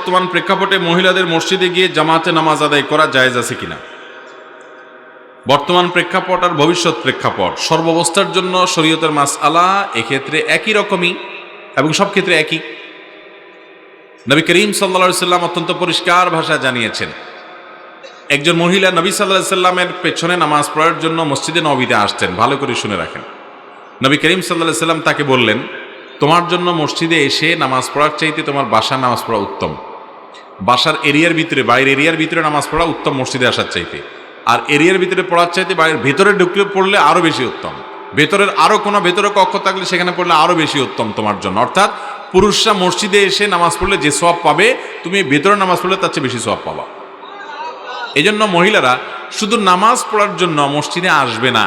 বর্তমান প্রেক্ষাপটে মহিলাদের মসজিদে গিয়ে জামাতে নামাজ আদায় করা জায়েজ আছে কিনা? বর্তমান প্রেক্ষাপট আর ভবিষ্যৎ প্রেক্ষাপট সর্বাবস্থার জন্য শরীয়তের মাসআলা এক্ষেত্রে একই রকমই এবং সব ক্ষেত্রে একই। নবী করিম সাল্লাল্লাহু আলাইহি সাল্লাম অত্যন্ত পরিষ্কার ভাষায় জানিয়েছেন, একজন মহিলা নবী সাল্লাল্লাহু আলাইহি সাল্লামের পেছনে নামাজ পড়ার জন্য মসজিদে নববীতে আসতেন। ভালো করে শুনে রাখেন। নবী করিম সাল্লাল্লাহু আলাইহি সাল্লাম তাকে বললেন, তোমার জন্য মসজিদে এসে নামাজ পড়ার চাইতে তোমার বাসার নামাজ পড়া উত্তম। বাসার এরিয়ার ভিতরে, বাইরের এরিয়ার ভিতরে নামাজ পড়া উত্তম মসজিদে আসার চাইতে। আর এরিয়ার ভিতরে পড়ার চাইতে বাইরের ভেতরে ঢুকলে পড়লে আরো বেশি উত্তম। ভেতরের আরো কোনো ভেতরে কক্ষ থাকলে সেখানে পড়লে আরো বেশি উত্তম তোমার জন্য। অর্থাৎ পুরুষরা মসজিদে এসে নামাজ পড়লে যে সওয়াব পাবে, তুমি ভেতরে নামাজ পড়লে তার চেয়ে বেশি সওয়াব পাবা। এই জন্য মহিলারা শুধু নামাজ পড়ার জন্য মসজিদে আসবে না,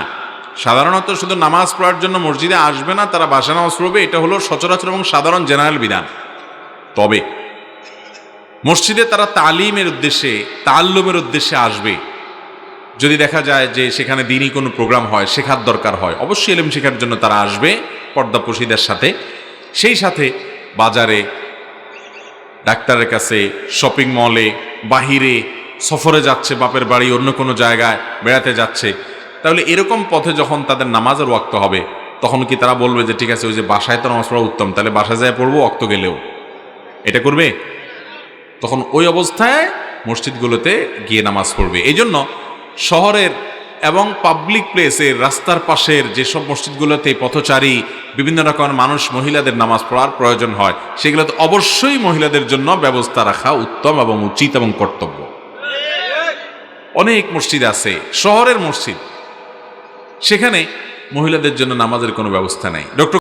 সাধারণত শুধু নামাজ পড়ার জন্য মসজিদে আসবে না, তারা বাসা নামাজ পড়বে। এটা হলো সচরাচর এবং সাধারণ জেনারেল বিধান। তবে মসজিদে তারা তালিমের উদ্দেশ্যে, তাআল্লুমের উদ্দেশ্যে আসবে। যদি দেখা যায় যে সেখানে দিনই কোনো প্রোগ্রাম হয়, শেখার দরকার হয়, অবশ্যই ইলম শেখার জন্য তারা আসবে পর্দাপোশীদের সাথে। সেই সাথে বাজারে, ডাক্তারের কাছে, শপিং মলে, বাহিরে, সফরে যাচ্ছে, বাপের বাড়ি, অন্য কোনো জায়গায় বেড়াতে যাচ্ছে, তাহলে এরকম পথে যখন তাদের নামাজের ওয়াক্ত হবে, তখন কি তারা বলবে যে ঠিক আছে, ওই যে বাসায় তো নামাজ পড়া উত্তম, তাহলে বাসায় যায় পড়বো ওয়াক্ত গেলেও? এটা করবে? তখন ওই অবস্থায় মসজিদগুলোতে গিয়ে নামাজ পড়বে। এই জন্য শহরের এবং পাবলিক প্লেসের, রাস্তার পাশের যেসব মসজিদগুলোতে পথচারী বিভিন্ন রকমের মানুষ, মহিলাদের নামাজ পড়ার প্রয়োজন হয়, সেগুলোতে অবশ্যই মহিলাদের জন্য ব্যবস্থা রাখা উত্তম এবং উচিত এবং কর্তব্য। অনেক মসজিদ আছে, শহরের মসজিদ, সেখানে মহিলাদের জন্য নামাজের কোনো ব্যবস্থা নেই। ডক্টর